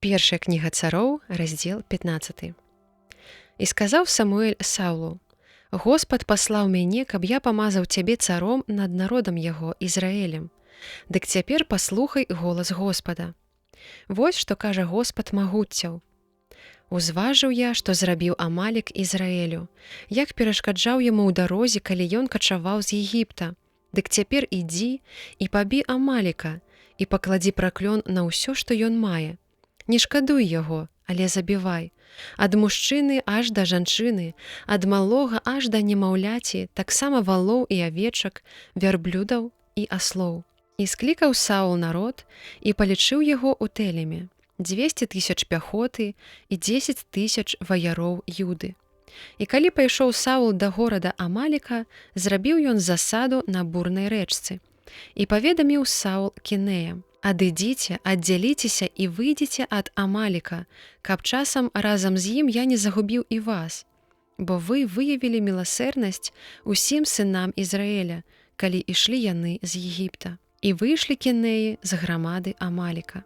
Першая кніга цароў, раздзел 15. І сказаў Самуэль Саўлу: «Господ паслаў мяне, каб я памазаў цябе царом над народам яго, Ізраэлем. Дык цяпер паслухай голас Господа. Вось што кажа Господ магуццяў. Узважыў я, што зрабіў Амалік Ізраэлю, як перашкаджаў яму ў дарозе, калі ён качаваў з Егіпта. Дык цяпер ідзі і пабі Амаліка, і пакладзі праклён на ўсё, што ён мае. Не шкадуй яго, але забівай. Ад мужчыны аж да жанчыны, ад малога аж да немаўляці, таксама валоў і авечак, вярблюдаў і аслоў. І склікаў Саул народ і палічыў яго ў Телеме, 200 000 пяхоты і 10 000 ваяроў Юды. І калі пайшоў Саул да горада Амаліка, зрабіў ён засаду на бурнай рэчцы. І паведаміў Саул Кінеям: «Адыдзіце, аддзяліцеся і выйдзеце ад Амаліка, каб часам разам з ім я не загубіў і вас. Бо вы выявілі міласэрнасць усім сынам Ізраэля, калі ішлі яны з Егіпта». І выйшлі Кінеі з грамады Амаліка.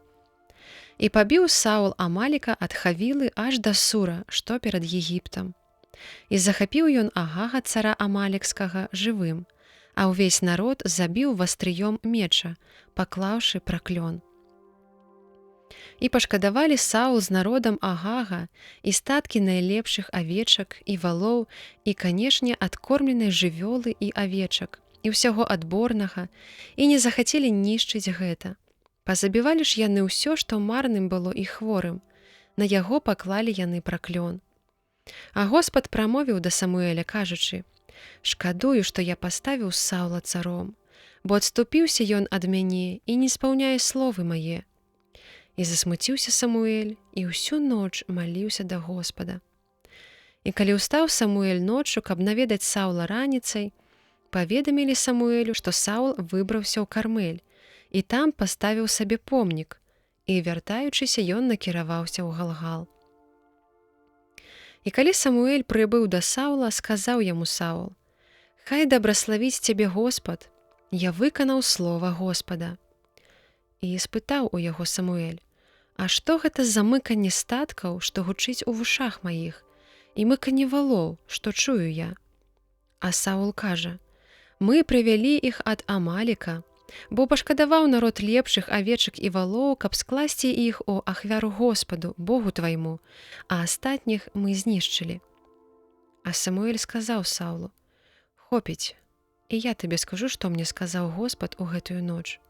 І пабіў Саул Амаліка ад Хавілы аж да Сура, што перад Егіптам. І захапіў ён Агага, цара Амалікскага, жывым, а ўвесь народ забіў вастрыём меча, паклаўшы праклён. І пашкадавалі Саул з народам Агага і статкі найлепшых авечак і валоў і, канешне, адкормленай жывёлы і авечак, і ўсяго адборнага, і не захацелі нішчыць гэта. Пазабівалі ж яны ўсё, што марным было і хворым, на яго паклалі яны праклён. А Господ прамовіў да Самуэля, кажучы: «Шкадую, што я паставіў Саула царом, бо адступіўся ён ад мяне і не спаўняе словы мае». І засмуціўся Самуэль, і ўсю ноч маліўся да Господа. І калі ўстаў Самуэль ноччу, каб наведаць Саула раніцай, паведамілі Самуэлю, што Саул выбраўся ў Кармель, і там паставіў сабе помнік, і, вяртаючыся, ён накіраваўся ў Галгал. І калі Самуэль прыбыў да Саула, сказаў яму Саул: «Хай дабраславіць цябе Господ, я выканаў слова Господа». І спытаў у яго Самуэль: «А што гэта за мыканне статкаў, што гучыць у вушах маіх, і мыканне валоў, што чую я?» А Саул кажа: «Мы прывялі іх ад Амаліка, бо пашкадаваў народ лепшых авечак і валоў, каб скласці іх у ахвяру Господу, Богу твайму, а астатніх мы знішчылі». А Самуэль сказаў Саулу: «Хопіць, і я табе скажу, што мне сказаў Господ у гэтую ноч».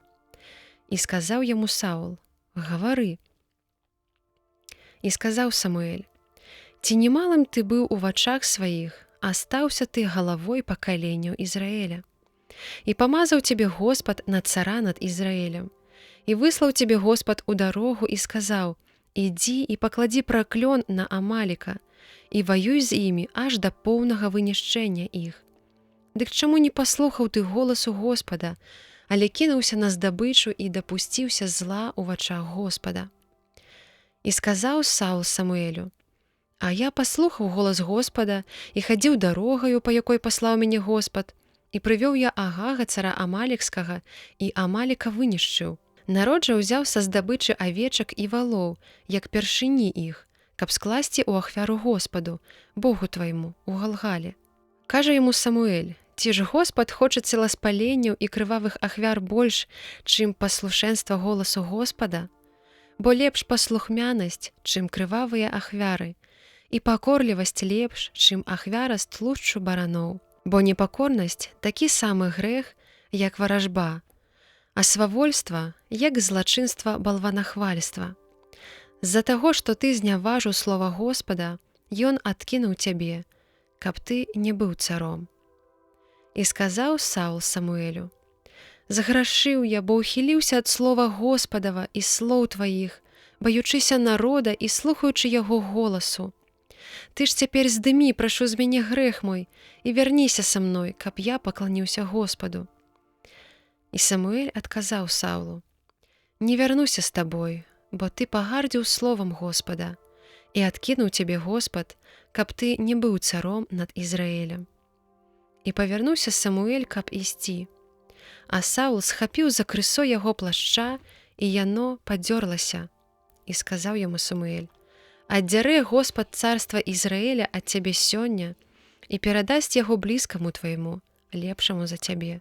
І сказаў яму Саул: «Гавары». І сказаў Самуэль: «Ці немалым ты быў у вачах сваіх, а стаўся ты галавой пакаленняў Ізраэля. І памазаў цябе Господ на цара над Ізраэлем. І выслаў цябе Господ у дарогу і сказаў: ідзі і пакладзі праклён на Амаліка, і ваюй з імі аж да поўнага вынішчэння іх. Дык чаму не паслухаў ты голасу Господа, але кінуўся на здабычу і дапусціўся зла ў вачах Господа?» І сказаў Саул Самуэлю: «А я паслухаў голас Господа і хадзіў дарогаю, па якой паслаў мяне Господ, і прывёў я Агага, цара Амалікскага, і Амаліка вынішчыў. Народ жа ўзяў са здабычы авечак і валоў, як першыні іх, каб скласці ў ахвяру Господу, Богу твайму, у Галгале». Кажа яму Самуэль: «Ці ж Господ хоча целаспаленняў і крывавых ахвяр больш, чым паслушэнства голасу Господа? Бо лепш паслухмянасць, чым крывавыя ахвяры, і пакорлівасць лепш, чым ахвяра з тлушчу бараноў. Бо непакорнасць такі самы грэх, як варажба, а свавольства, як злачынства балванахвальства. З-за таго, што ты зняважыў слова Господа, ён адкінуў цябе, каб ты не быў царом». І сказаў Саул Самуэлю: «Зграшыў я, бо ўхіліўся ад слова Господава і слоў тваіх, баючыся народа і слухаючы яго голасу. Ты ж цяпер здымі, прашу з мяне грэх мой, і вярніся са мной, каб я пакланіўся Господу». І Самуэль адказаў Саулу: «Не вярнуся з табой, бо ты пагардзіў словам Господа, і адкінуў цябе Господ, каб ты не быў царом над Ізраэлем». І павярнуўся Самуэль, каб ісці. А Саул схапіў за крысо яго плашча, і яно падзёрлася. і сказаў яму Самуэль: «Аддзярэ Господ царства Ізраіля ад цябе сёння і перадасць яго блізкаму твайму, лепшаму за цябе.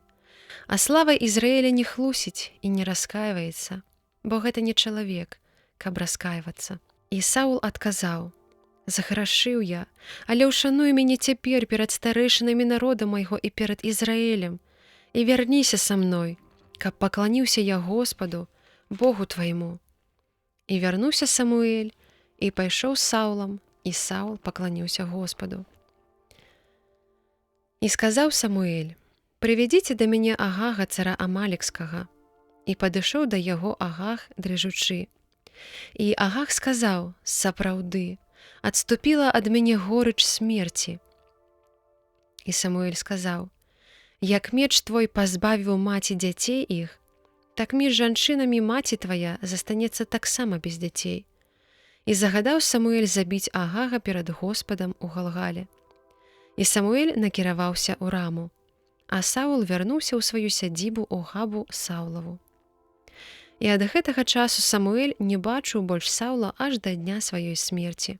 А слава Ізраіля не хлусіць і не раскайваецца, бо гэта не чалавек, каб раскайвацца». І Саул адказаў: «Заграшыў я, але ўшануй мяне цяпер перад старэйшынамі народа майго і перад Ізраілем, і вярніся са мной, каб пакланіўся я Господу, Богу твайму». І вярнуўся Самуэль, і пайшоў з Саулам, і Саул пакланіўся Господу. І сказаў Самуэль: «Прывядзіце да мяне Агага, цара Амалекскага». І падышоў да яго Агаг, дрыжучы. І Агаг сказаў: «Сапраўды, адступіла ад мяне горыч смерці». І Самуэль сказаў: «Як меч твой пазбавіў маці дзяцей іх, так між жанчынамі маці твая застанецца таксама без дзяцей». І загадаў Самуэль забіць Агага перад Господам у Галгале. І Самуэль накіраваўся ў Раму, а Саул вярнуўся ў сваю сядзібу ў Габу Саулаву. І ад гэтага часу Самуэль не бачыў больш Саула аж да дня сваёй смерці.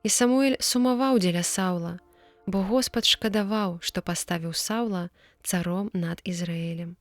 І Самуэль сумаваў дзеля Саула, бо Господ шкадаваў, што паставіў Саула царом над Ізраілем.